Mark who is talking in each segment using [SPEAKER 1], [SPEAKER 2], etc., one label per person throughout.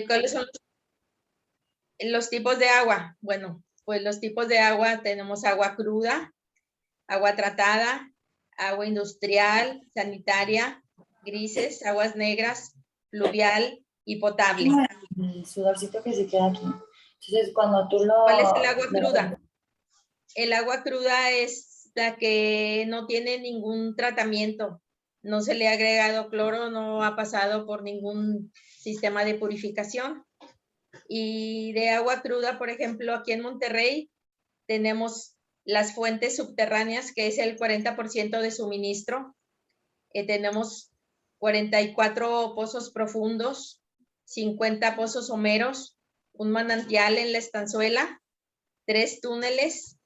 [SPEAKER 1] ¿Cuáles son los tipos de agua? Bueno, pues los tipos de agua tenemos agua cruda, agua tratada, agua industrial, sanitaria, grises, aguas negras, fluvial y potable.
[SPEAKER 2] El sudorcito que se queda aquí. Entonces, cuando tú
[SPEAKER 1] ¿Cuál es el agua cruda? El agua cruda es la que no tiene ningún tratamiento, no se le ha agregado cloro, no ha pasado por ningún sistema de purificación. Y de agua cruda, por ejemplo, aquí en Monterrey tenemos las fuentes subterráneas, que es el 40% de suministro. Tenemos 44 pozos profundos, 50 pozos someros, un manantial en la estanzuela, 3 túneles,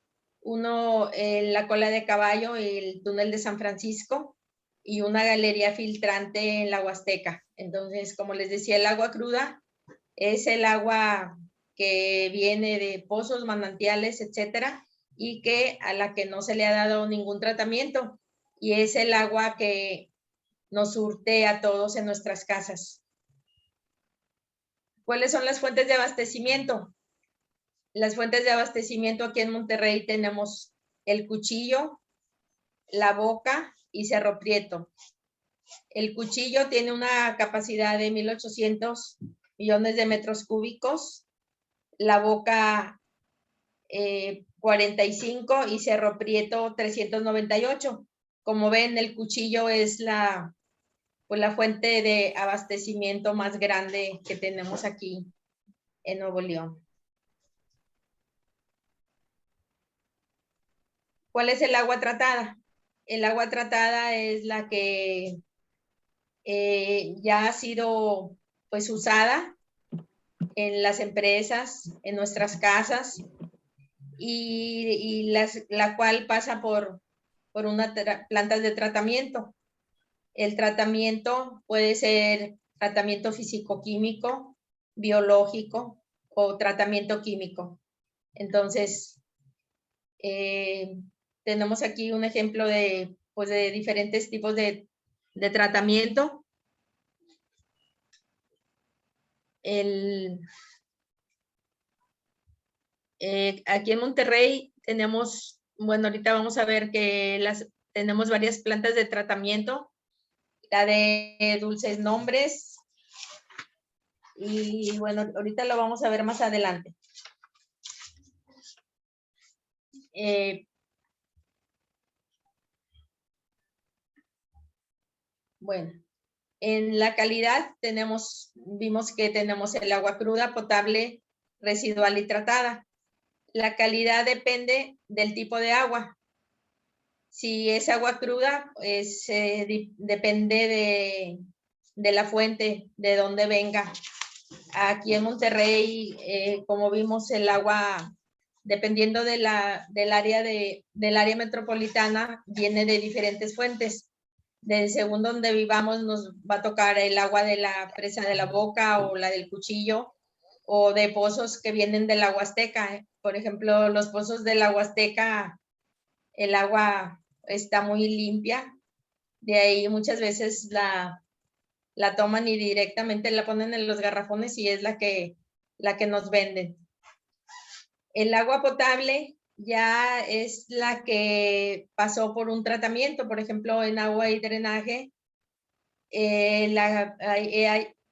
[SPEAKER 1] uno en la Cola de Caballo, el túnel de San Francisco, y una galería filtrante en la Huasteca. Entonces, como les decía, el agua cruda es el agua que viene de pozos, manantiales, etcétera, y que a la que no se le ha dado ningún tratamiento, y es el agua que nos surte a todos en nuestras casas. ¿Cuáles son las fuentes de abastecimiento? Las fuentes de abastecimiento aquí en Monterrey tenemos el Cuchillo, La Boca y Cerro Prieto. El Cuchillo tiene una capacidad de 1,800 millones de metros cúbicos, La Boca 45 y Cerro Prieto 398. Como ven, el Cuchillo es la fuente de abastecimiento más grande que tenemos aquí en Nuevo León. ¿Cuál es el agua tratada? El agua tratada es la que ya ha sido pues usada en las empresas, en nuestras casas, y la cual pasa por unas plantas de tratamiento. El tratamiento puede ser tratamiento físico-químico, biológico o tratamiento químico. Entonces, tenemos aquí un ejemplo de diferentes tipos de tratamiento. Aquí en Monterrey tenemos, bueno, ahorita vamos a ver que tenemos varias plantas de tratamiento, la de Dulces Nombres, y bueno, ahorita lo vamos a ver más adelante. Bueno, en la calidad vimos que tenemos el agua cruda, potable, residual y tratada. La calidad depende del tipo de agua. Si es agua cruda, depende de la fuente, de dónde venga. Aquí en Monterrey, como vimos, el agua, dependiendo del área metropolitana, viene de diferentes fuentes. Según donde vivamos, nos va a tocar el agua de la presa de La Boca o la del Cuchillo, o de pozos que vienen de la Huasteca. Por ejemplo, los pozos de la Huasteca, el agua está muy limpia. De ahí muchas veces la toman y directamente la ponen en los garrafones y es la que nos venden. El agua potable ya es la que pasó por un tratamiento, por ejemplo, en agua y drenaje.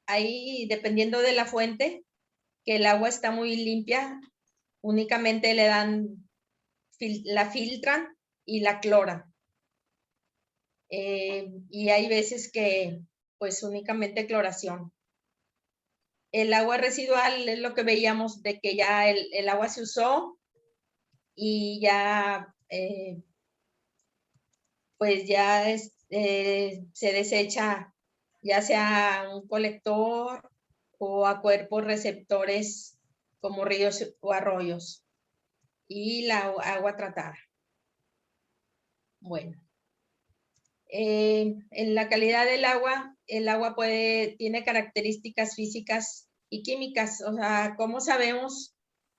[SPEAKER 1] Ahí, dependiendo de la fuente, que el agua está muy limpia, únicamente le dan, la filtran y la cloran. Y hay veces que, pues, únicamente cloración. El agua residual es lo que veíamos, de que ya el agua se usó y ya, pues ya se desecha, ya sea a un colector o a cuerpos receptores como ríos o arroyos, y la agua tratada. Bueno, en la calidad del agua, el agua tiene características físicas y químicas. O sea, ¿cómo sabemos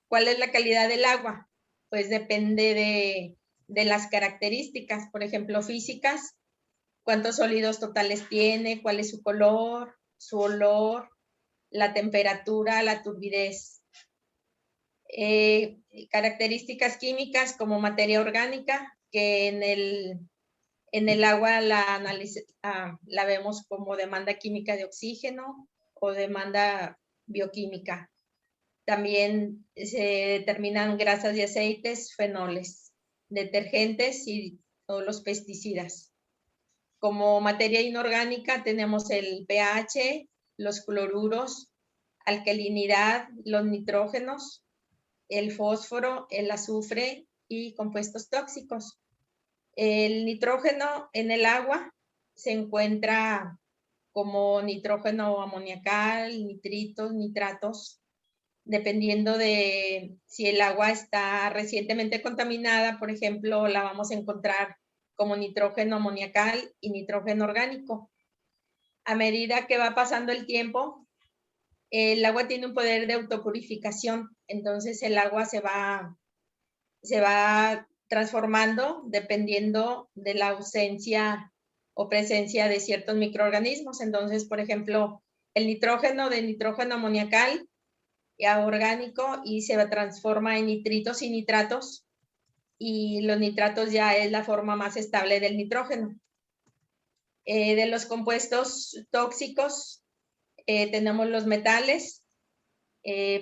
[SPEAKER 1] cuál es la calidad del agua? Pues depende de las características, por ejemplo, físicas, cuántos sólidos totales tiene, cuál es su color, su olor, la temperatura, la turbidez. Características químicas como materia orgánica, que en el agua la vemos como demanda química de oxígeno o demanda bioquímica. También se determinan grasas y aceites, fenoles, detergentes y todos los pesticidas. Como materia inorgánica tenemos el pH, los cloruros, alcalinidad, los nitrógenos, el fósforo, el azufre y compuestos tóxicos. El nitrógeno en el agua se encuentra como nitrógeno amoniacal, nitritos, nitratos, dependiendo de si el agua está recientemente contaminada. Por ejemplo, la vamos a encontrar como nitrógeno amoniacal y nitrógeno orgánico. A medida que va pasando el tiempo, el agua tiene un poder de autopurificación, entonces el agua se va transformando dependiendo de la ausencia o presencia de ciertos microorganismos. Entonces, por ejemplo, el nitrógeno de nitrógeno amoniacal a orgánico y se transforma en nitritos y nitratos, y los nitratos ya es la forma más estable del nitrógeno. De los compuestos tóxicos tenemos los metales,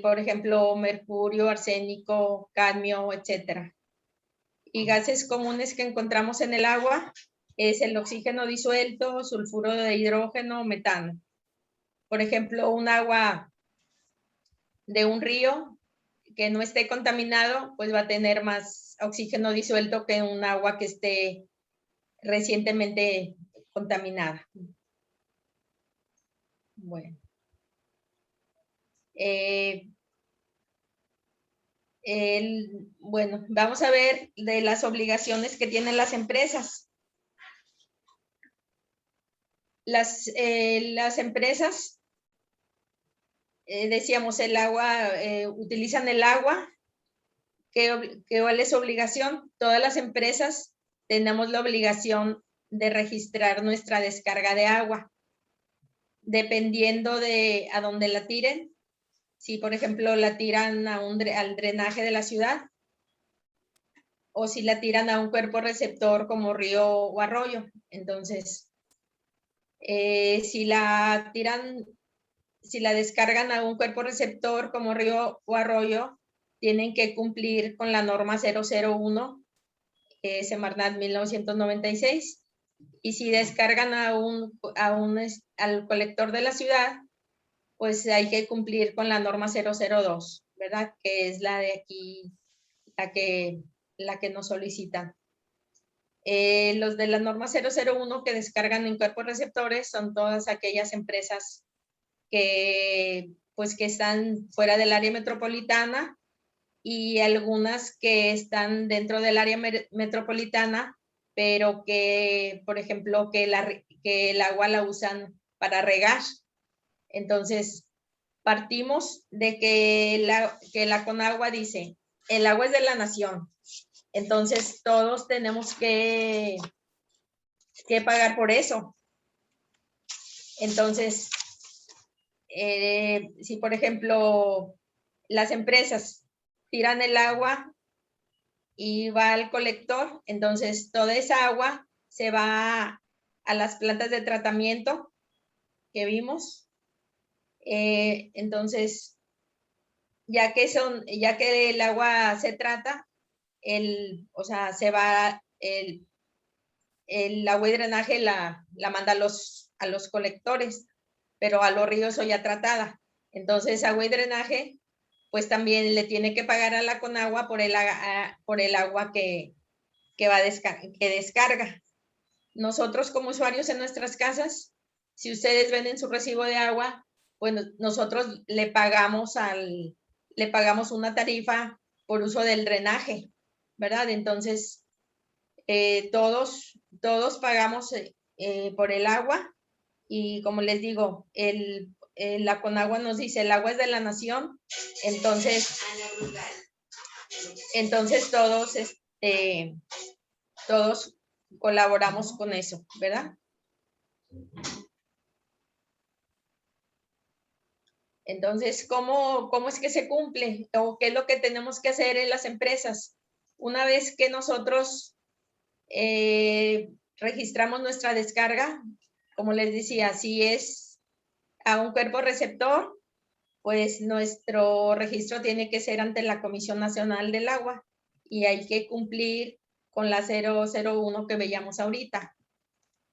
[SPEAKER 1] por ejemplo, mercurio, arsénico, cadmio, etcétera. Y gases comunes que encontramos en el agua es el oxígeno disuelto, sulfuro de hidrógeno, metano. Por ejemplo, un agua de un río que no esté contaminado, pues va a tener más oxígeno disuelto que un agua que esté recientemente contaminada. Bueno. Bueno, vamos a ver de las obligaciones que tienen las empresas. Las empresas, decíamos, el agua, utilizan el agua. ¿Cuál es su obligación? Todas las empresas tenemos la obligación de registrar nuestra descarga de agua, dependiendo de a dónde la tiren. Si, por ejemplo, la tiran al drenaje de la ciudad, o si la tiran a un cuerpo receptor como río o arroyo. Entonces, si la descargan a un cuerpo receptor como río o arroyo, tienen que cumplir con la norma 001, Semarnat 1996. Y si descargan al colector de la ciudad, pues hay que cumplir con la norma 002, ¿verdad? Que es la de aquí, la que nos solicitan. Los de la norma 001 que descargan en cuerpos receptores son todas aquellas empresas que están fuera del área metropolitana, y algunas que están dentro del área metropolitana, pero que, por ejemplo, que el agua la usan para regar. Entonces, partimos de que la Conagua dice, el agua es de la nación. Entonces, todos tenemos que pagar por eso. Entonces, si por ejemplo las empresas tiran el agua y va al colector, entonces toda esa agua se va a las plantas de tratamiento que vimos. Entonces, ya que el agua se trata, se va el agua y drenaje la manda a los colectores, pero a los ríos o ya tratada. Entonces, agua y drenaje, pues también le tiene que pagar a la Conagua por el agua que descarga. Nosotros como usuarios en nuestras casas, si ustedes ven en su recibo de agua, bueno, nosotros le pagamos una tarifa por uso del drenaje, ¿verdad? Entonces, todos pagamos por el agua, y como les digo, la Conagua nos dice, el agua es de la nación, entonces todos colaboramos con eso, ¿verdad? Entonces, ¿cómo es que se cumple? ¿O qué es lo que tenemos que hacer en las empresas? Una vez que nosotros registramos nuestra descarga, como les decía, si es a un cuerpo receptor, pues nuestro registro tiene que ser ante la Comisión Nacional del Agua y hay que cumplir con la 001 que veíamos ahorita.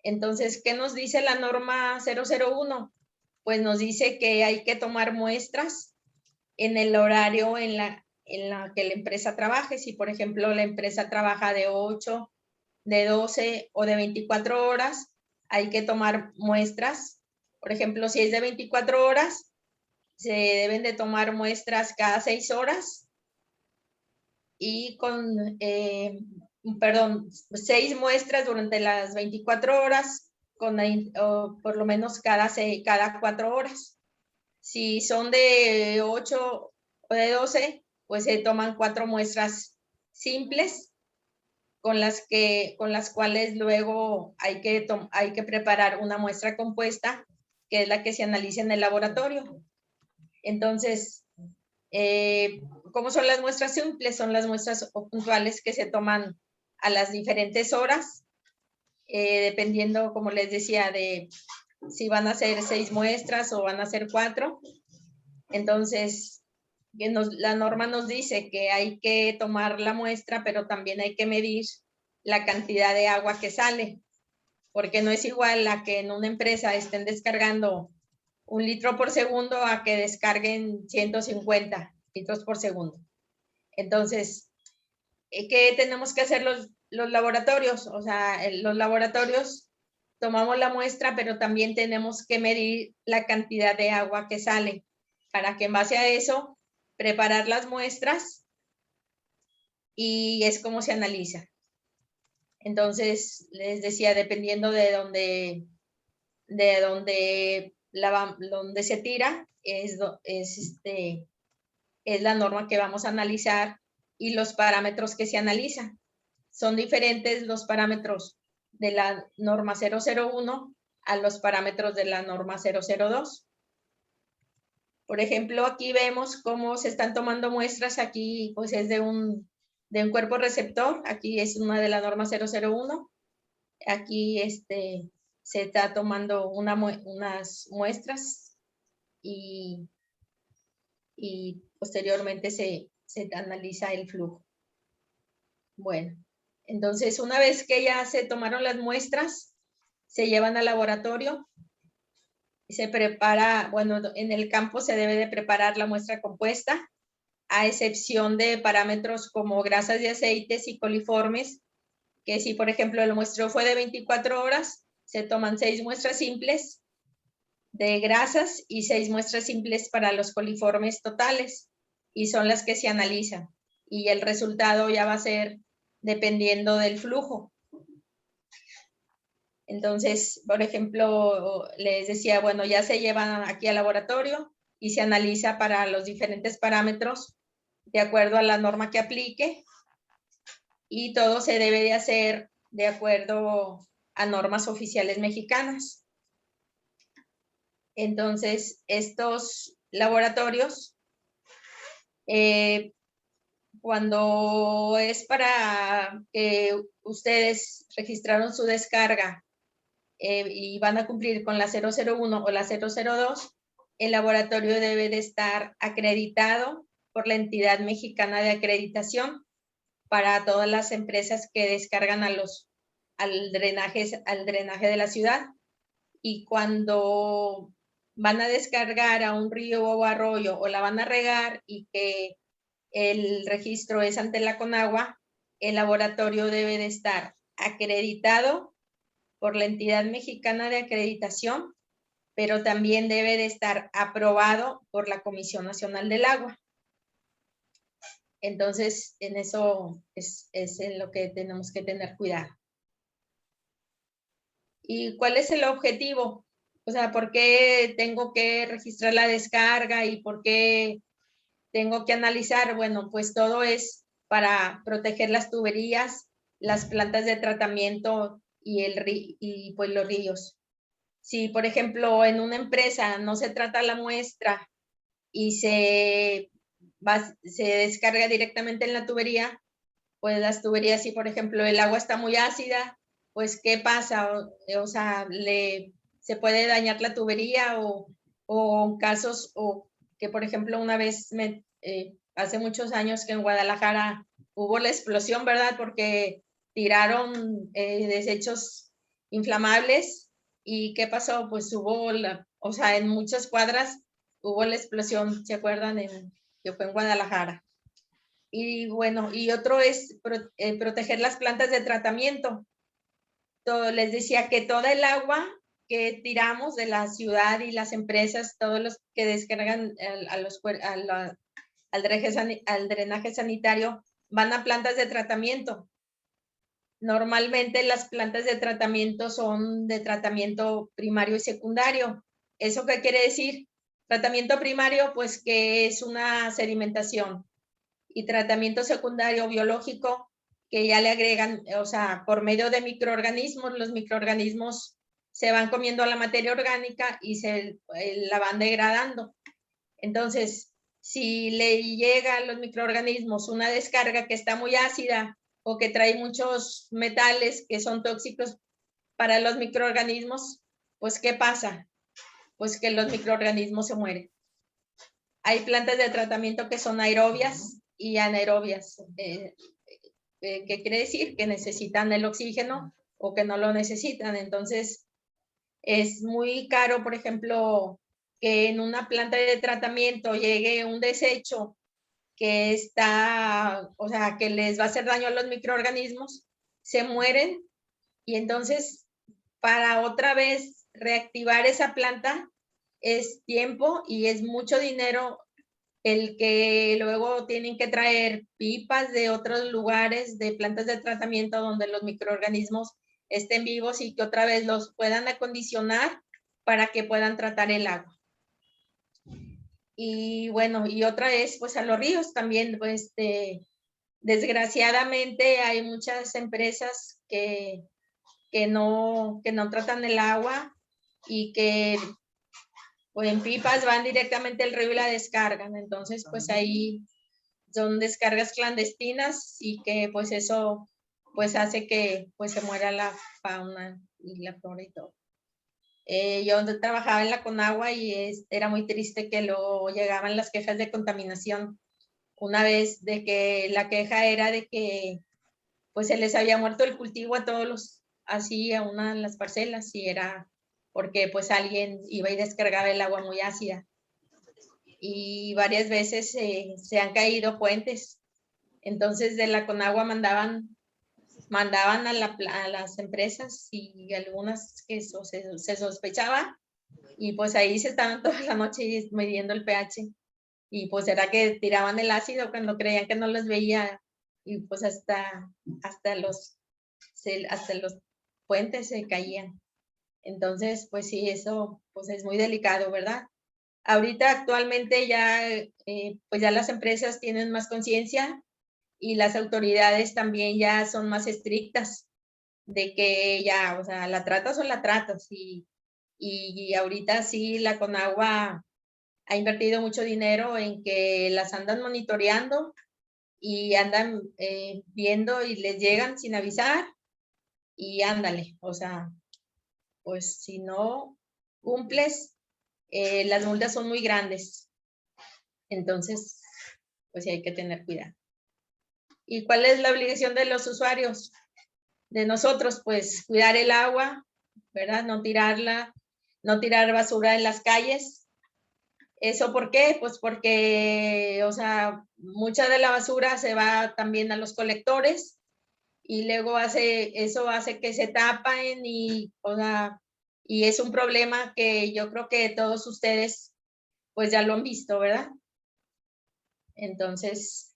[SPEAKER 1] Entonces, ¿qué nos dice la norma 001? Pues nos dice que hay que tomar muestras en el horario en la que la empresa trabaje. Si, por ejemplo, la empresa trabaja de 8, de 12 o de 24 horas, hay que tomar muestras. Por ejemplo, si es de 24 horas, se deben de tomar muestras cada 6 horas y perdón, 6 muestras durante las 24 horas, o por lo menos cada 4 horas. Si son de 8 o de 12, pues se toman 4 muestras simples con las cuales luego hay que preparar una muestra compuesta, que es la que se analiza en el laboratorio. Entonces, ¿cómo son las muestras simples? Son las muestras puntuales que se toman a las diferentes horas, dependiendo, como les decía, de si van a ser 6 muestras o van a ser 4. Entonces, la norma nos dice que hay que tomar la muestra, pero también hay que medir la cantidad de agua que sale, porque no es igual a que en una empresa estén descargando 1 litro por segundo a que descarguen 150 litros por segundo. Entonces, ¿qué tenemos que hacer los laboratorios? O sea, los laboratorios tomamos la muestra, pero también tenemos que medir la cantidad de agua que sale para que en base a eso preparar las muestras y es como se analiza. Entonces, les decía, dependiendo de donde se tira, es la norma que vamos a analizar y los parámetros que se analizan. Son diferentes los parámetros de la norma 001 a los parámetros de la norma 002. Por ejemplo, aquí vemos cómo se están tomando muestras. Aquí pues es de un cuerpo receptor. Aquí es una de la norma 001. Aquí se está tomando unas muestras y posteriormente se analiza el flujo. Bueno, entonces una vez que ya se tomaron las muestras, se llevan al laboratorio. Se prepara, bueno, en el campo se debe de preparar la muestra compuesta, a excepción de parámetros como grasas y aceites y coliformes, que si por ejemplo el muestreo fue de 24 horas, se toman 6 muestras simples de grasas y 6 muestras simples para los coliformes totales, y son las que se analizan. Y el resultado ya va a ser dependiendo del flujo. Entonces, por ejemplo, les decía, bueno, ya se llevan aquí al laboratorio y se analiza para los diferentes parámetros de acuerdo a la norma que aplique, y todo se debe de hacer de acuerdo a normas oficiales mexicanas. Entonces, estos laboratorios, cuando es para que ustedes registraron su descarga y van a cumplir con la 001 o la 002, el laboratorio debe de estar acreditado por la entidad mexicana de acreditación para todas las empresas que descargan al drenaje de la ciudad. Y cuando van a descargar a un río o arroyo o la van a regar y que el registro es ante la Conagua, el laboratorio debe de estar acreditado por la entidad mexicana de acreditación, pero también debe de estar aprobado por la Comisión Nacional del Agua. Entonces, en eso es en lo que tenemos que tener cuidado. ¿Y cuál es el objetivo? O sea, ¿por qué tengo que registrar la descarga y por qué tengo que analizar? Bueno, pues todo es para proteger las tuberías, las plantas de tratamiento y pues los ríos. Si, por ejemplo, en una empresa no se trata la muestra y se descarga directamente en la tubería, pues las tuberías, si por ejemplo el agua está muy ácida, pues ¿qué pasa? O sea, se puede dañar la tubería o casos, o que por ejemplo una vez, hace muchos años que en Guadalajara hubo la explosión, ¿verdad? Porque tiraron desechos inflamables y ¿qué pasó? Pues hubo, o sea, en muchas cuadras hubo la explosión, ¿se acuerdan? Que fue en Guadalajara. Y bueno, y otro es proteger las plantas de tratamiento. Les decía que toda el agua que tiramos de la ciudad y las empresas, todos los que descargan al drenaje sanitario, van a plantas de tratamiento. Normalmente las plantas de tratamiento son de tratamiento primario y secundario. ¿Eso qué quiere decir? Tratamiento primario, pues que es una sedimentación, y tratamiento secundario biológico, que ya le agregan, o sea, por medio de microorganismos, los microorganismos se van comiendo la materia orgánica y la van degradando. Entonces, si le llega a los microorganismos una descarga que está muy ácida o que trae muchos metales que son tóxicos para los microorganismos, pues ¿qué pasa? Pues que los microorganismos se mueren. Hay plantas de tratamiento que son aerobias y anaerobias. ¿Qué quiere decir? Que necesitan el oxígeno o que no lo necesitan. Entonces, es muy caro, por ejemplo, que en una planta de tratamiento llegue un desecho que está, o sea, que les va a hacer daño a los microorganismos, se mueren, y entonces para otra vez reactivar esa planta es tiempo y es mucho dinero, el que luego tienen que traer pipas de otros lugares, de plantas de tratamiento donde los microorganismos estén vivos y que otra vez los puedan acondicionar para que puedan tratar el agua. Y bueno, y otra es pues a los ríos también, pues desgraciadamente hay muchas empresas que no tratan el agua y que pues en pipas van directamente al río y la descargan. Entonces pues ahí son descargas clandestinas y que pues eso pues hace que pues se muera la fauna y la flora y todo. Yo trabajaba en la Conagua y era muy triste que luego llegaban las quejas de contaminación. Una vez de que la queja era de que pues se les había muerto el cultivo a todos los, así a una de las parcelas, y era porque pues alguien iba y descargaba el agua muy ácida. Y varias veces se han caído puentes. Entonces de la Conagua mandaban a las empresas, y algunas que se sospechaba, y pues ahí se estaban toda la noche midiendo el pH, y pues era que tiraban el ácido cuando creían que no los veía, y pues hasta los puentes se caían. Entonces pues sí, eso pues es muy delicado, ¿verdad? Ahorita actualmente ya pues ya las empresas tienen más conciencia y las autoridades también ya son más estrictas, de que ya, o sea, la tratas o la tratas, y ahorita sí la Conagua ha invertido mucho dinero en que las andan monitoreando y andan viendo y les llegan sin avisar, y ándale, o sea, pues si no cumples, las multas son muy grandes. Entonces, pues sí hay que tener cuidado. ¿Y cuál es la obligación de los usuarios? De nosotros, pues cuidar el agua, ¿verdad? No tirarla, no tirar basura en las calles. ¿Eso por qué? Pues porque, o sea, mucha de la basura se va también a los colectores, y luego eso hace que se tapen, y, o sea, y es un problema que yo creo que todos ustedes pues ya lo han visto, ¿verdad? Entonces,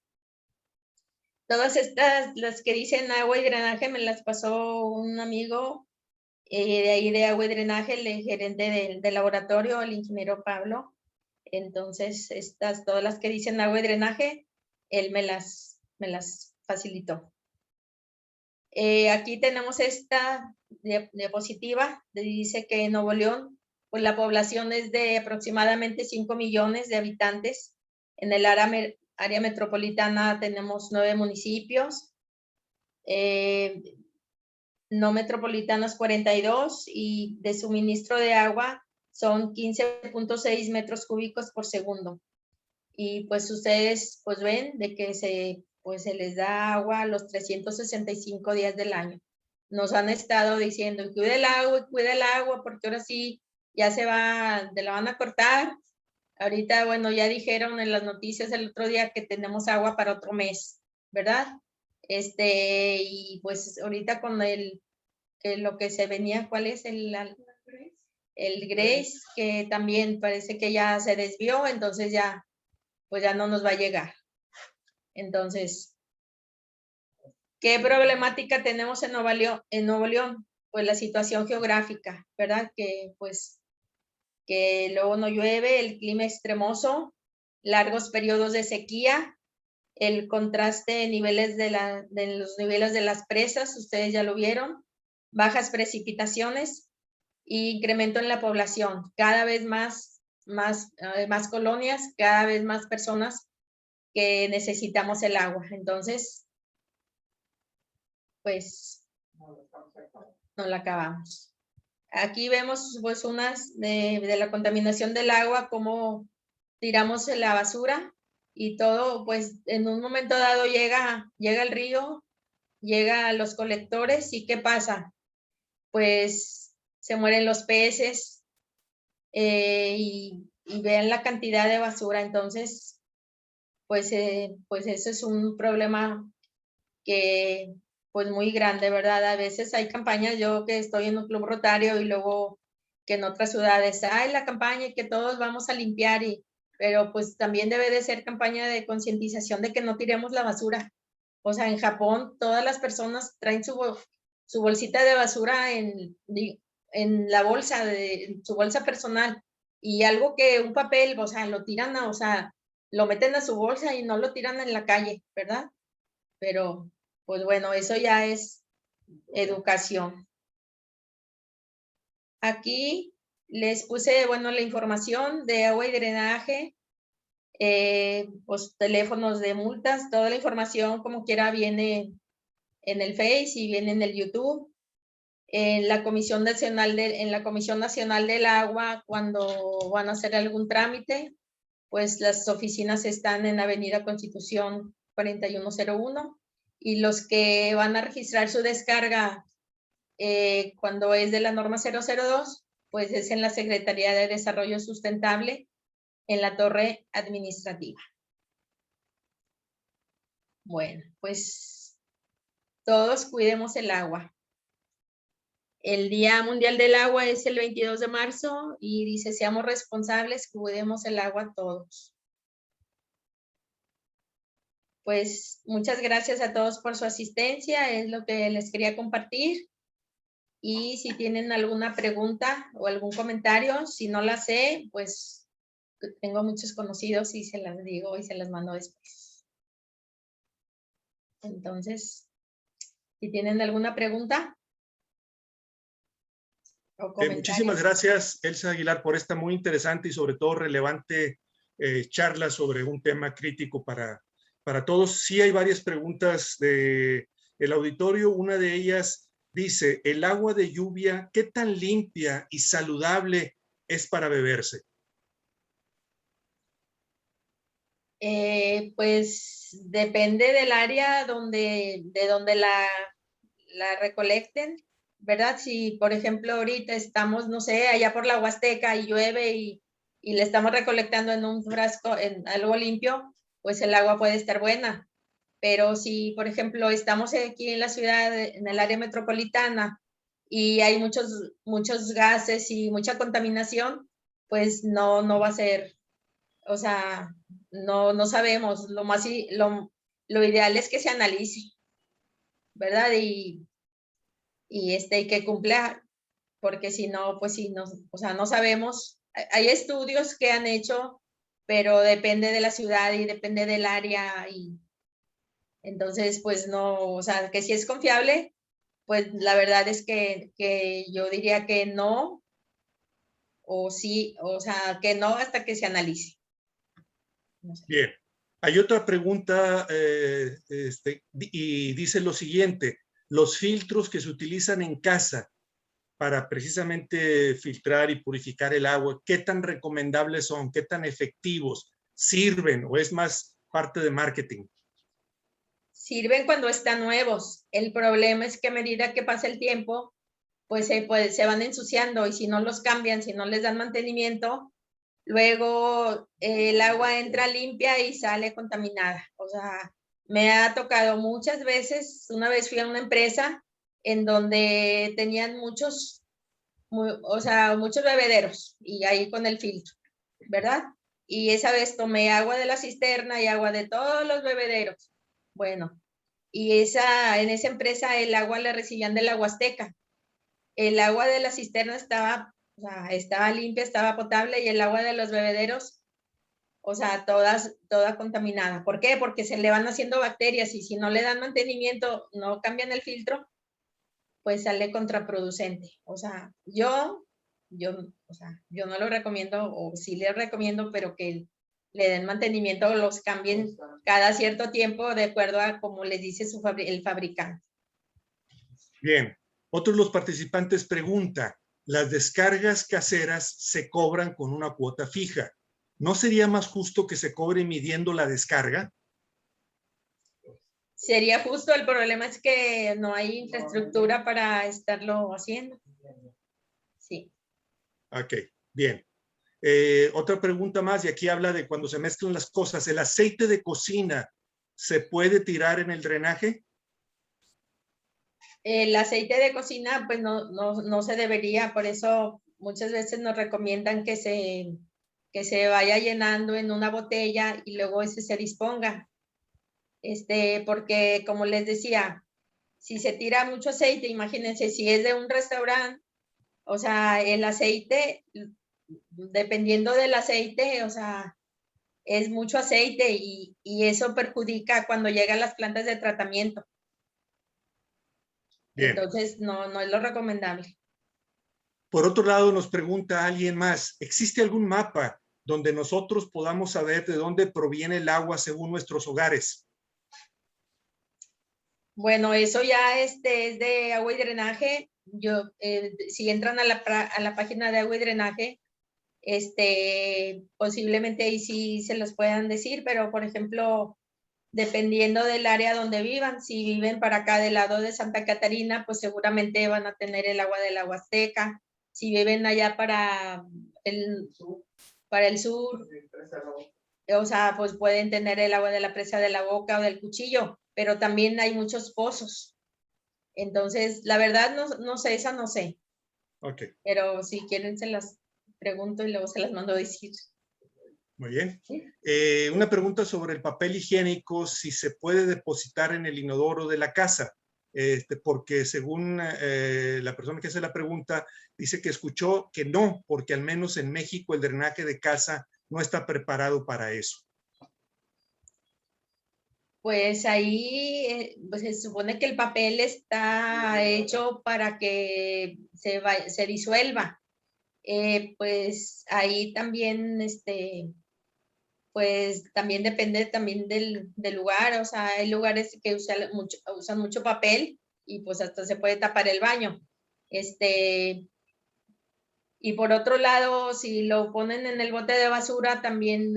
[SPEAKER 1] todas estas, las que dicen agua y drenaje, me las pasó un amigo de ahí de agua y drenaje, el gerente del laboratorio, el ingeniero Pablo. Entonces, todas las que dicen agua y drenaje, él me las facilitó. Aquí tenemos esta diapositiva, dice que en Nuevo León pues la población es de aproximadamente 5 millones de habitantes. En el área metropolitana tenemos 9 municipios, no metropolitanos 42, y de suministro de agua son 15.6 metros cúbicos por segundo. Y pues ustedes pues ven de que se les da agua los 365 días del año. Nos han estado diciendo, cuida el agua, porque ahora sí ya te la van a cortar. Ahorita, bueno, ya dijeron en las noticias el otro día que tenemos agua para otro mes, ¿verdad? Y pues ahorita con lo que se venía, ¿cuál es el Grace? Que también parece que ya se desvió, entonces ya, pues ya no nos va a llegar. Entonces, ¿qué problemática tenemos en Nuevo León? Pues la situación geográfica, ¿verdad? Que pues que luego no llueve, el clima extremoso, largos periodos de sequía, el contraste de niveles de los niveles de las presas, ustedes ya lo vieron, bajas precipitaciones y incremento en la población, cada vez más colonias, cada vez más personas que necesitamos el agua. Entonces, pues no la acabamos. Aquí vemos pues unas de la contaminación del agua, cómo tiramos la basura y todo, pues en un momento dado llega el río, llega a los colectores y ¿qué pasa? Pues se mueren los peces y vean la cantidad de basura. Entonces, pues eso es un problema que pues muy grande, ¿verdad? A veces hay campañas, yo que estoy en un club rotario y luego que en otras ciudades hay la campaña y que todos vamos a limpiar, pero pues también debe de ser campaña de concientización de que no tiremos la basura. O sea, en Japón todas las personas traen su bolsita de basura en la bolsa, en su bolsa personal, y algo que un papel, o sea, lo tiran, o sea, lo meten a su bolsa y no lo tiran en la calle, ¿verdad? Pero pues bueno, eso ya es educación. Aquí les puse, bueno, la información de agua y drenaje, pues teléfonos de multas, toda la información como quiera viene en el Face y viene en el YouTube. En la Comisión Nacional del Agua, cuando van a hacer algún trámite, pues las oficinas están en Avenida Constitución 4101, y los que van a registrar su descarga cuando es de la norma 002, pues es en la Secretaría de Desarrollo Sustentable, en la torre administrativa. Bueno, pues todos cuidemos el agua. El Día Mundial del Agua es el 22 de marzo y dice, seamos responsables, cuidemos el agua todos. Pues muchas gracias a todos por su asistencia, es lo que les quería compartir. Y si tienen alguna pregunta o algún comentario, si no la sé, pues tengo muchos conocidos y se las digo y se las mando después. Entonces, si tienen alguna pregunta o comentario.
[SPEAKER 3] Muchísimas gracias, Elsa Aguilar, por esta muy interesante y sobre todo relevante charla sobre un tema crítico para todos. Sí hay varias preguntas del auditorio. Una de ellas dice, ¿el agua de lluvia qué tan limpia y saludable es para beberse?
[SPEAKER 1] Pues depende del área de donde la recolecten, ¿verdad? Si, por ejemplo, ahorita estamos, no sé, allá por la Huasteca y llueve y le estamos recolectando en un frasco, en algo limpio, pues el agua puede estar buena. Pero si, por ejemplo, estamos aquí en la ciudad, en el área metropolitana, y hay muchos gases y mucha contaminación, pues no va a ser, o sea, no sabemos. Lo ideal es que se analice, ¿verdad? Y que cumpla, porque si no, pues sí, no, o sea, no sabemos. Hay estudios que han hecho, pero depende de la ciudad y depende del área, y entonces, pues no, o sea, que si es confiable, pues la verdad es que yo diría que no, o sí, o sea, que no hasta que se analice. No sé.
[SPEAKER 3] Bien. Hay otra pregunta y dice lo siguiente. Los filtros que se utilizan en casa para precisamente filtrar y purificar el agua, ¿qué tan recomendables son? ¿Qué tan efectivos? ¿Sirven o es más parte de marketing?
[SPEAKER 1] Sirven cuando están nuevos. El problema es que a medida que pasa el tiempo, pues se van ensuciando y si no los cambian, si no les dan mantenimiento, luego el agua entra limpia y sale contaminada. O sea, me ha tocado muchas veces. Una vez fui a una empresa en donde tenían muchos bebederos y ahí con el filtro, ¿verdad? Y esa vez tomé agua de la cisterna y agua de todos los bebederos. Bueno, y en esa empresa el agua la recibían de la Huasteca. El agua de la cisterna estaba, o sea, estaba limpia, estaba potable y el agua de los bebederos, o sea, toda contaminada. ¿Por qué? Porque se le van haciendo bacterias y si no le dan mantenimiento, no cambian el filtro, pues sale contraproducente. O sea, yo no lo recomiendo, o sí les recomiendo, pero que le den mantenimiento o los cambien cada cierto tiempo de acuerdo a como les dice el fabricante.
[SPEAKER 3] Bien. Otro de los participantes pregunta, ¿las descargas caseras se cobran con una cuota fija? ¿No sería más justo que se cobre midiendo la descarga?
[SPEAKER 1] Sería justo, el problema es que no hay infraestructura para estarlo haciendo. Sí.
[SPEAKER 3] Ok, bien. Otra pregunta más, y aquí habla de cuando se mezclan las cosas. ¿El aceite de cocina se puede tirar en el drenaje?
[SPEAKER 1] El aceite de cocina, pues no se debería, por eso muchas veces nos recomiendan que se vaya llenando en una botella y luego ese se disponga. Porque como les decía, si se tira mucho aceite, imagínense, si es de un restaurante, o sea, el aceite, dependiendo del aceite, o sea, es mucho aceite y eso perjudica cuando llegan las plantas de tratamiento.
[SPEAKER 3] Bien.
[SPEAKER 1] Entonces, no es lo recomendable.
[SPEAKER 3] Por otro lado, nos pregunta alguien más, ¿existe algún mapa donde nosotros podamos saber de dónde proviene el agua según nuestros hogares?
[SPEAKER 1] Bueno, eso ya es de agua y drenaje. Si entran a la página de agua y drenaje, posiblemente ahí sí se los puedan decir, pero por ejemplo, dependiendo del área donde vivan, si viven para acá del lado de Santa Catarina, pues seguramente van a tener el agua de la Huasteca. Si viven allá para el sur, o sea, pues pueden tener el agua de la presa de la Boca o del Cuchillo, pero también hay muchos pozos. Entonces, la verdad no sé, esa no sé.
[SPEAKER 3] Ok.
[SPEAKER 1] Pero si quieren se las pregunto y luego se las mando a decir.
[SPEAKER 3] Muy bien.
[SPEAKER 1] ¿Sí?
[SPEAKER 3] Una pregunta sobre el papel higiénico, si se puede depositar en el inodoro de la casa, porque según la persona que hace la pregunta, dice que escuchó que no, porque al menos en México el drenaje de casa no está preparado para eso.
[SPEAKER 1] Pues ahí pues se supone que el papel está hecho para que se disuelva. Pues ahí también, pues también depende también del lugar. O sea, hay lugares que usan mucho papel y pues hasta se puede tapar el baño. Y por otro lado, si lo ponen en el bote de basura, también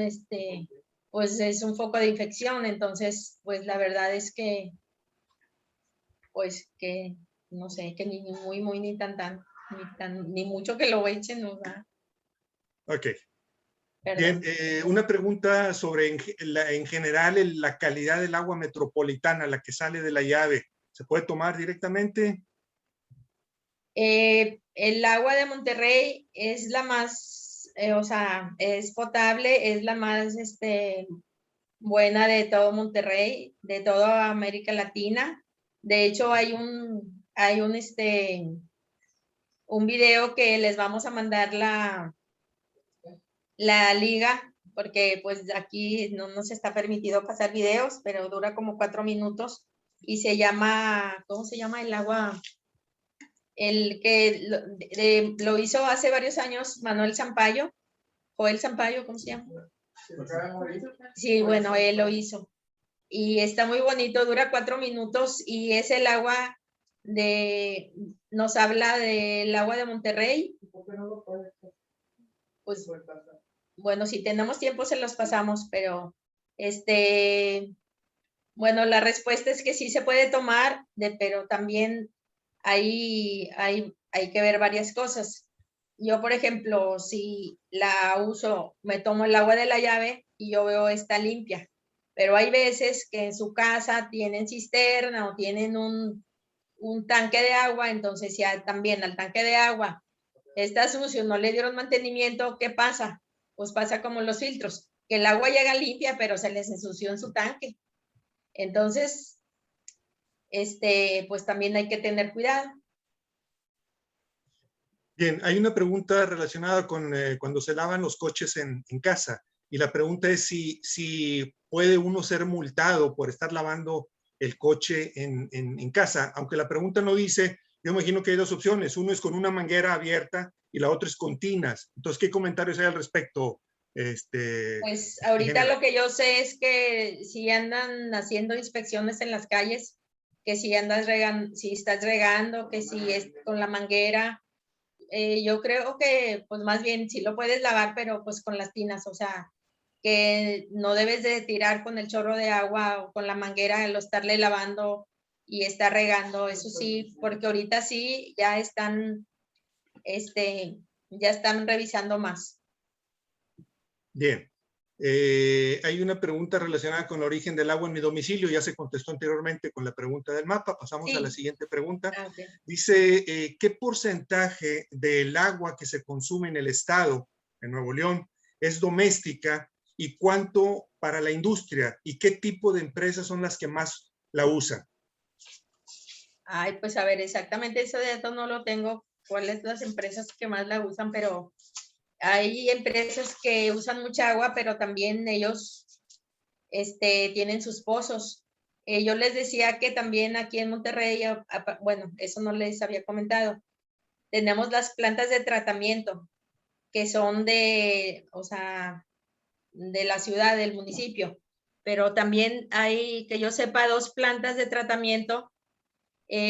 [SPEAKER 1] pues es un foco de infección. Entonces, pues la verdad es que, pues que, no sé, que ni muy, muy, ni ni mucho que lo echen, ¿no?
[SPEAKER 3] Ok.
[SPEAKER 1] Perdón.
[SPEAKER 3] Bien, una pregunta sobre en general la calidad del agua metropolitana, la que sale de la llave. ¿Se puede tomar directamente?
[SPEAKER 1] El agua de Monterrey es la más, o sea, es potable, es la más buena de todo Monterrey, de toda América Latina. De hecho, hay un video que les vamos a mandar la liga, porque pues aquí no nos está permitido pasar videos, pero dura como 4 minutos y se llama, ¿cómo se llama el agua? El que lo hizo hace varios años Manuel Sampaio, Joel Sampaio, ¿cómo se llama? Sí, bueno, él lo hizo. Y está muy bonito, dura 4 minutos y es el agua nos habla del agua de Monterrey. Pues, bueno, si tenemos tiempo se los pasamos, pero bueno, la respuesta es que sí se puede tomar, pero también hay que ver varias cosas. Yo, por ejemplo, si la uso, me tomo el agua de la llave y yo veo está limpia, pero hay veces que en su casa tienen cisterna o tienen un tanque de agua, entonces ya también al tanque de agua está sucio, no le dieron mantenimiento, ¿qué pasa? Pues pasa como los filtros, que el agua llega limpia, pero se les ensució en su tanque. Entonces, pues también hay que tener cuidado.
[SPEAKER 3] Bien, hay una pregunta relacionada con cuando se lavan los coches en casa. Y la pregunta es si puede uno ser multado por estar lavando el coche en casa. Aunque la pregunta no dice, yo imagino que hay dos opciones. Uno es con una manguera abierta y la otra es con tinas. Entonces, ¿qué comentarios hay al respecto?
[SPEAKER 1] Pues ahorita lo que yo sé es que si andan haciendo inspecciones en las calles, que si andas regando, si estás regando, que si es con la manguera, yo creo que pues más bien sí lo puedes lavar, pero pues con las tinas, o sea, que no debes de tirar con el chorro de agua o con la manguera, lo estarle lavando y estar regando, eso sí, porque ahorita sí ya están revisando más.
[SPEAKER 3] Bien. Hay una pregunta relacionada con el origen del agua en mi domicilio. Ya se contestó anteriormente con la pregunta del mapa. Pasamos a la siguiente pregunta.
[SPEAKER 1] Okay.
[SPEAKER 3] Dice, ¿qué porcentaje del agua que se consume en el estado, en Nuevo León, es doméstica y cuánto para la industria? ¿Y qué tipo de empresas son las que más la usan?
[SPEAKER 1] Ay, pues a ver, exactamente ese dato no lo tengo. ¿Cuáles son las empresas que más la usan? Pero hay empresas que usan mucha agua, pero también ellos tienen sus pozos. Yo les decía que también aquí en Monterrey, bueno, eso no les había comentado, tenemos las plantas de tratamiento que son o sea, de la ciudad, del municipio, pero también hay, que yo sepa, 2 plantas de tratamiento,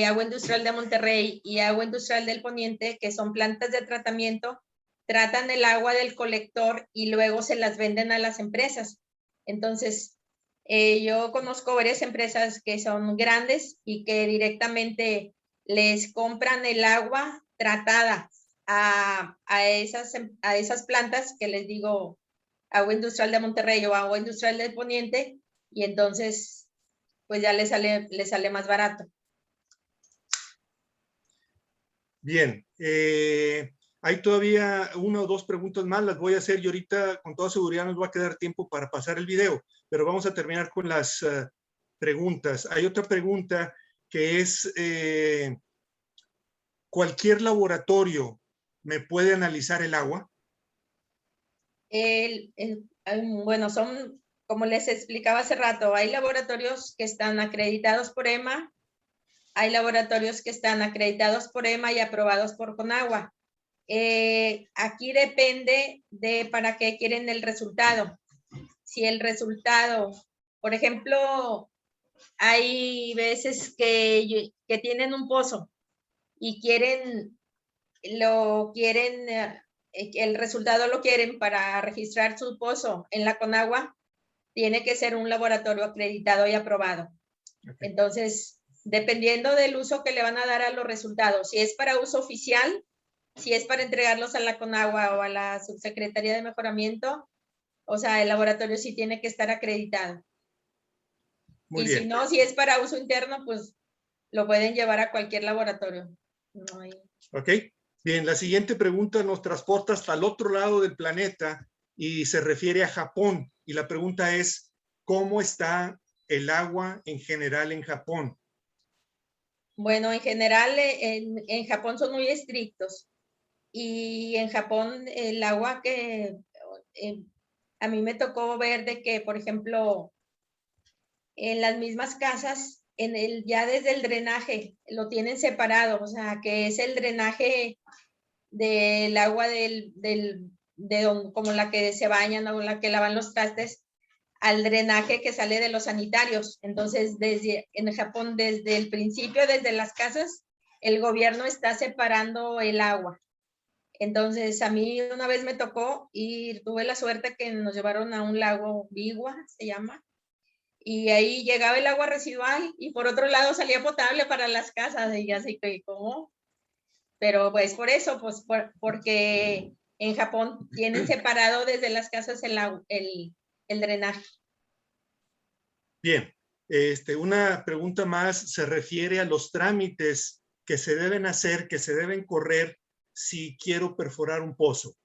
[SPEAKER 1] Agua Industrial de Monterrey y Agua Industrial del Poniente, que son plantas de tratamiento, tratan el agua del colector y luego se las venden a las empresas. Entonces, yo conozco varias empresas que son grandes y que directamente les compran el agua tratada a esas plantas que les digo, Agua Industrial de Monterrey o Agua Industrial del Poniente, y entonces pues ya les sale más barato.
[SPEAKER 3] Bien, hay todavía 1 o 2 preguntas más, las voy a hacer y ahorita con toda seguridad nos va a quedar tiempo para pasar el video, pero vamos a terminar con las preguntas. Hay otra pregunta que es, ¿cualquier laboratorio me puede analizar el agua?
[SPEAKER 1] Bueno, son, como les explicaba hace rato, hay laboratorios que están acreditados por EMA, hay laboratorios que están acreditados por EMA y aprobados por CONAGUA. Aquí depende de para qué quieren el resultado. Si el resultado, por ejemplo, hay veces que tienen un pozo y el resultado lo quieren para registrar su pozo en la CONAGUA, tiene que ser un laboratorio acreditado y aprobado. Okay. Entonces, dependiendo del uso que le van a dar a los resultados, si es para uso oficial, si es para entregarlos a la CONAGUA o a la Subsecretaría de Mejoramiento, o sea, el laboratorio sí tiene que estar acreditado. Muy bien. Si no, si es para uso interno, pues lo pueden llevar a cualquier laboratorio. No hay...
[SPEAKER 3] Ok, bien, la siguiente pregunta nos transporta hasta el otro lado del planeta y se refiere a Japón. Y la pregunta es, ¿cómo está el agua en general en Japón?
[SPEAKER 1] Bueno, en general en Japón son muy estrictos. Y en Japón el agua que a mí me tocó ver de que, por ejemplo, en las mismas casas ya desde el drenaje, lo tienen separado, o sea, que es el drenaje del agua como la que se bañan o la que lavan los trastes, al drenaje que sale de los sanitarios. Entonces, en Japón, desde el principio, desde las casas, el gobierno está separando el agua. Entonces, a mí una vez me tocó y tuve la suerte que nos llevaron a un lago Biwa, se llama, y ahí llegaba el agua residual y por otro lado salía potable para las casas. Y así que, ¿cómo? Pero pues por eso, pues porque en Japón tienen separado desde las casas el drenaje.
[SPEAKER 3] Bien, una pregunta más se refiere a los trámites que se deben hacer, que se deben correr si quiero perforar un pozo.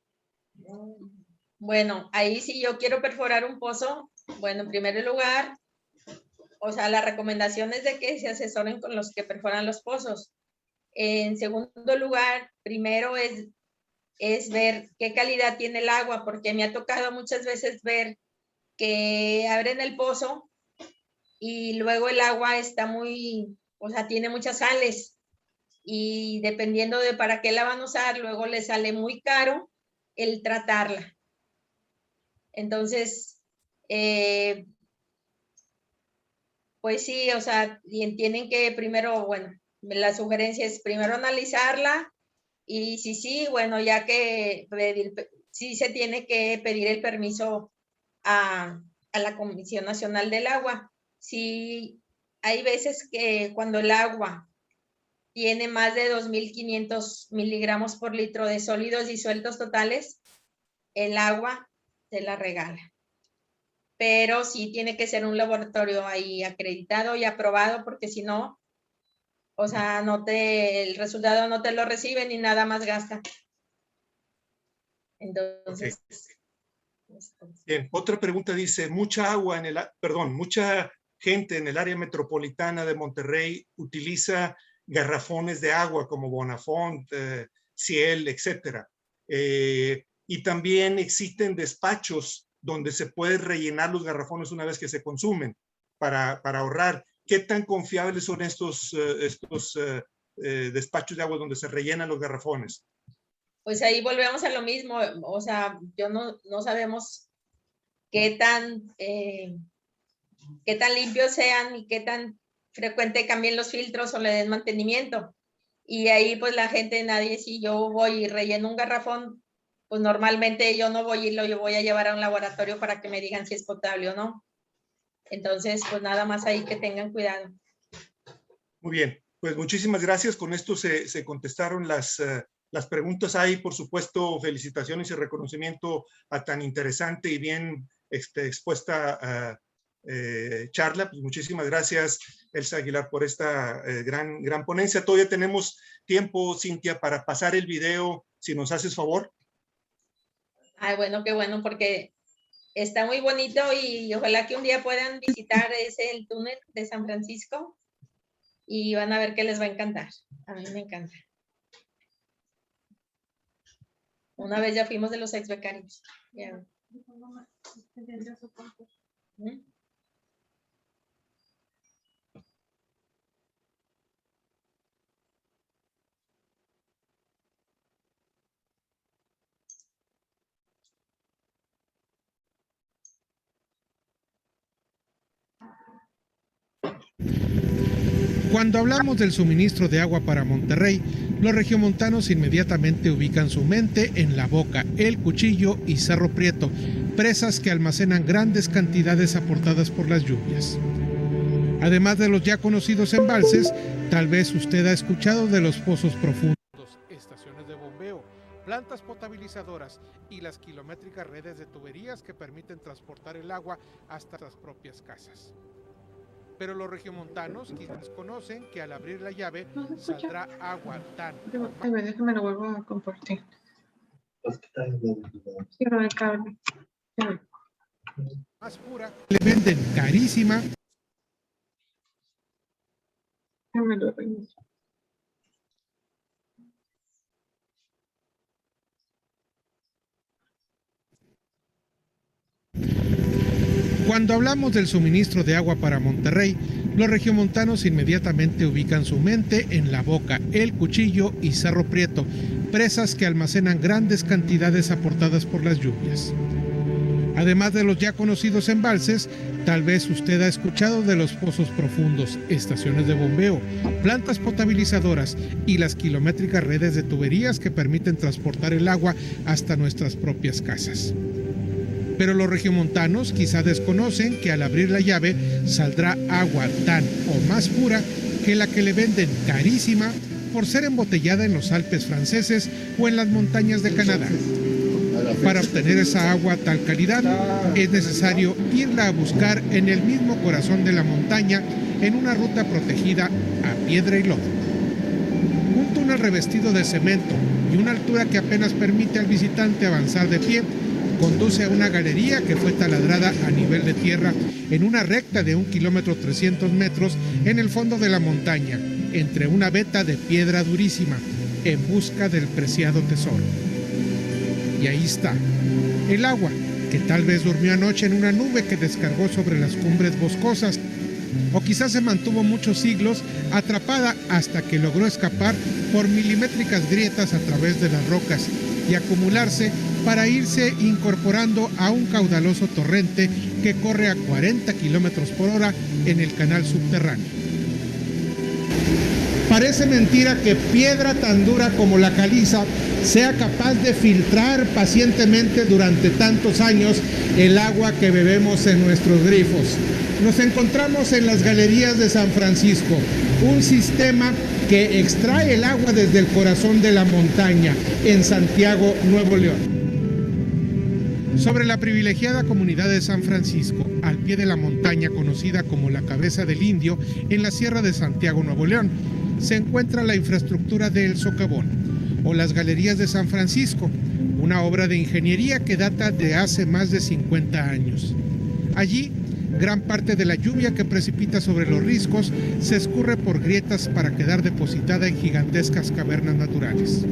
[SPEAKER 1] Bueno, ahí si yo quiero perforar un pozo, bueno, en primer lugar, o sea, la recomendación es de que se asesoren con los que perforan los pozos. En segundo lugar, primero es ver qué calidad tiene el agua, porque me ha tocado muchas veces ver que abren el pozo y luego el agua está o sea, tiene muchas sales y dependiendo de para qué la van a usar, luego le sale muy caro el tratarla. Entonces, pues sí, o sea, tienen que primero, bueno, la sugerencia es primero analizarla y sí, bueno, ya que sí se tiene que pedir el permiso a la Comisión Nacional del Agua. Sí, hay veces que cuando el agua tiene más de 2.500 miligramos por litro de sólidos disueltos totales, el agua se la regala. Pero sí tiene que ser un laboratorio ahí acreditado y aprobado, porque si no, o sea, el resultado no te lo reciben y nada más gasta. Entonces.
[SPEAKER 3] Okay. Bien, otra pregunta dice, mucha gente en el área metropolitana de Monterrey utiliza garrafones de agua como Bonafont, Ciel, etcétera. Y también existen despachos donde se puede rellenar los garrafones una vez que se consumen para ahorrar. ¿Qué tan confiables son estos despachos de agua donde se rellenan los garrafones?
[SPEAKER 1] Pues ahí volvemos a lo mismo, o sea, no sabemos qué tan limpios sean y qué tan frecuente cambien los filtros o le den mantenimiento. Y ahí pues la gente, si yo voy y relleno un garrafón, pues normalmente yo no voy y yo voy a llevar a un laboratorio para que me digan si es potable o no. Entonces, pues nada más ahí que tengan cuidado.
[SPEAKER 3] Muy bien, pues muchísimas gracias. Con esto se contestaron las preguntas. Hay, por supuesto, felicitaciones y reconocimiento a tan interesante y bien expuesta charla. Pues muchísimas gracias, Elsa Aguilar, por esta gran ponencia. Todavía tenemos tiempo, Cintia, para pasar el video, si nos haces favor.
[SPEAKER 1] Ay, bueno, qué bueno, porque está muy bonito y ojalá que un día puedan visitar el túnel de San Francisco y van a ver que les va a encantar. A mí me encanta. Una vez ya fuimos de los ex becarios. Yeah.
[SPEAKER 4] Cuando hablamos del suministro de agua para Monterrey, los regiomontanos inmediatamente ubican su mente en La Boca, El Cuchillo y Cerro Prieto, presas que almacenan grandes cantidades aportadas por las lluvias. Además de los ya conocidos embalses, tal vez usted ha escuchado de los pozos profundos, estaciones de bombeo, plantas potabilizadoras y las kilométricas redes de tuberías que permiten transportar el agua hasta las propias casas. Pero los regiomontanos quizás conocen que al abrir la llave saldrá agua tan...
[SPEAKER 5] Déjame lo vuelvo a compartir. Cierro el cable.
[SPEAKER 4] Más pura, le venden carísima.
[SPEAKER 5] Déjame lo reinicio.
[SPEAKER 4] Cuando hablamos del suministro de agua para Monterrey, los regiomontanos inmediatamente ubican su mente en La Boca, El Cuchillo y Cerro Prieto, presas que almacenan grandes cantidades aportadas por las lluvias. Además de los ya conocidos embalses, tal vez usted ha escuchado de los pozos profundos, estaciones de bombeo, plantas potabilizadoras y las kilométricas redes de tuberías que permiten transportar el agua hasta nuestras propias casas. Pero los regiomontanos quizá desconocen que al abrir la llave saldrá agua tan o más pura que la que le venden carísima por ser embotellada en los Alpes franceses o en las montañas de Canadá. Para obtener esa agua a tal calidad es necesario irla a buscar en el mismo corazón de la montaña en una ruta protegida a piedra y lodo. Un túnel revestido de cemento y una altura que apenas permite al visitante avanzar de pie conduce a una galería que fue taladrada a nivel de tierra en una recta de 1 kilómetro 300 metros en el fondo de la montaña, entre una veta de piedra durísima, en busca del preciado tesoro. Y ahí está, el agua, que tal vez durmió anoche en una nube que descargó sobre las cumbres boscosas, o quizás se mantuvo muchos siglos atrapada hasta que logró escapar por milimétricas grietas a través de las rocas y acumularse para irse incorporando a un caudaloso torrente que corre a 40 kilómetros por hora en el canal subterráneo. Parece mentira que piedra tan dura como la caliza sea capaz de filtrar pacientemente durante tantos años el agua que bebemos en nuestros grifos. Nos encontramos en las galerías de San Francisco, un sistema que extrae el agua desde el corazón de la montaña, en Santiago, Nuevo León. Sobre la privilegiada comunidad de San Francisco, al pie de la montaña conocida como la Cabeza del Indio, en la Sierra de Santiago, Nuevo León, se encuentra la infraestructura de El Socavón, o las Galerías de San Francisco, una obra de ingeniería que data de hace más de 50 años. Allí, gran parte de la lluvia que precipita sobre los riscos se escurre por grietas para quedar depositada en gigantescas cavernas naturales.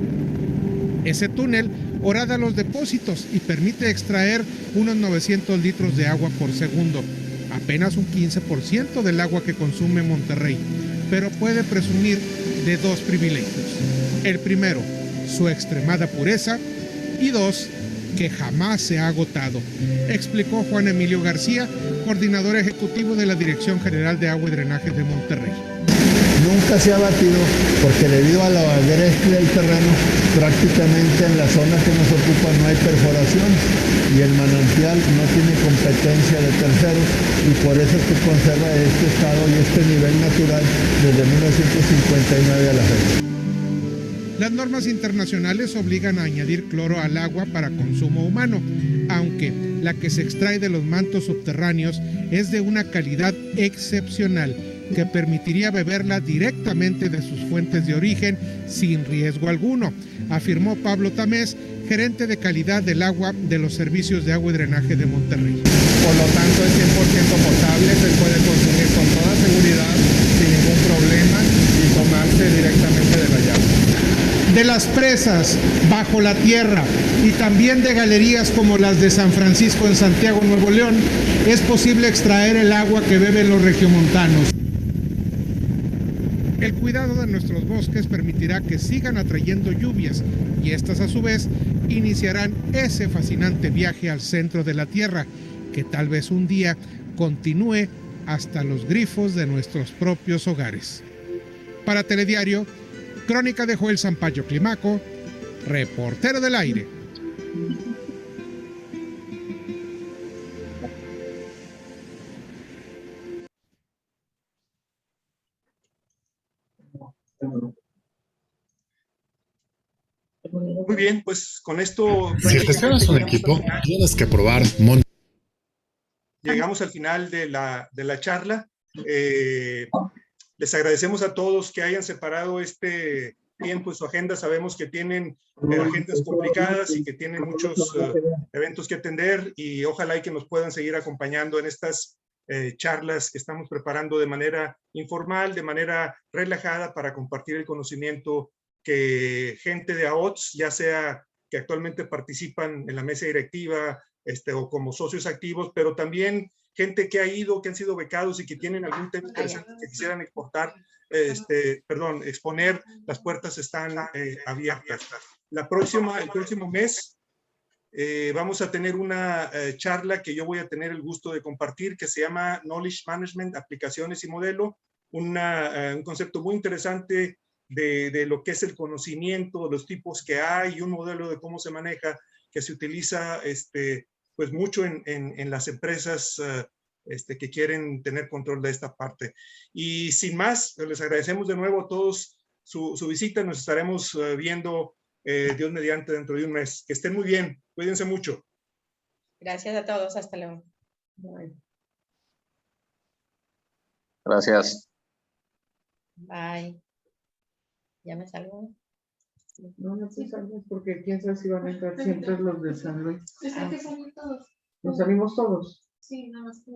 [SPEAKER 4] Ese túnel horada los depósitos y permite extraer unos 900 litros de agua por segundo, apenas un 15% del agua que consume Monterrey, pero puede presumir de dos privilegios. El primero, su extremada pureza, y dos, que jamás se ha agotado, explicó Juan Emilio García, coordinador ejecutivo de la Dirección General de Agua y Drenaje de Monterrey.
[SPEAKER 6] Nunca se ha batido porque debido a la agreste del terreno, prácticamente en la zona que nos ocupa no hay perforación y el manantial no tiene competencia de terceros y por eso es que conserva este estado y este nivel natural desde 1959 a la fecha.
[SPEAKER 4] Las normas internacionales obligan a añadir cloro al agua para consumo humano, aunque la que se extrae de los mantos subterráneos es de una calidad excepcional que permitiría beberla directamente de sus fuentes de origen sin riesgo alguno, afirmó Pablo Tamés, gerente de calidad del agua de los servicios de agua y drenaje de Monterrey.
[SPEAKER 7] Por lo tanto, es 100% potable, se puede consumir con toda seguridad, sin ningún problema y tomarse directamente de la llave.
[SPEAKER 4] De las presas bajo la tierra y también de galerías como las de San Francisco en Santiago, Nuevo León, es posible extraer el agua que beben los regiomontanos. El cuidado de nuestros bosques permitirá que sigan atrayendo lluvias y estas a su vez iniciarán ese fascinante viaje al centro de la tierra que tal vez un día continúe hasta los grifos de nuestros propios hogares. Para Telediario, crónica de Joel Sampaio Climaco, reportero del aire.
[SPEAKER 3] Muy bien, pues con esto...
[SPEAKER 8] Si gestionas un equipo, tienes que probar
[SPEAKER 3] Llegamos al final de la charla. Les agradecemos a todos que hayan separado este tiempo en su agenda. Sabemos que tienen agendas complicadas y que tienen muchos eventos que atender y ojalá y que nos puedan seguir acompañando en estas charlas que estamos preparando de manera informal, de manera relajada para compartir el conocimiento que gente de AOTS, ya sea que actualmente participan en la mesa directiva o como socios activos, pero también gente que ha ido, que han sido becados y que tienen algún tema interesante que quisieran exponer, las puertas están abiertas. El próximo mes vamos a tener una charla que yo voy a tener el gusto de compartir, que se llama Knowledge Management, Aplicaciones y Modelo, un concepto muy interesante de lo que es el conocimiento, los tipos que hay y un modelo de cómo se maneja, que se utiliza pues mucho en las empresas que quieren tener control de esta parte. Y sin más, les agradecemos de nuevo a todos su visita. Nos estaremos viendo, Dios mediante, dentro de un mes. Que estén muy bien. Cuídense mucho.
[SPEAKER 1] Gracias a todos. Hasta luego.
[SPEAKER 9] Gracias.
[SPEAKER 1] Bye. ¿Ya me salgo?
[SPEAKER 5] No, no te salgas porque quién sabe si van a entrar siempre los de San Luis.
[SPEAKER 10] Es que salimos todos.
[SPEAKER 5] ¿Nos salimos todos?
[SPEAKER 10] Sí, nada más que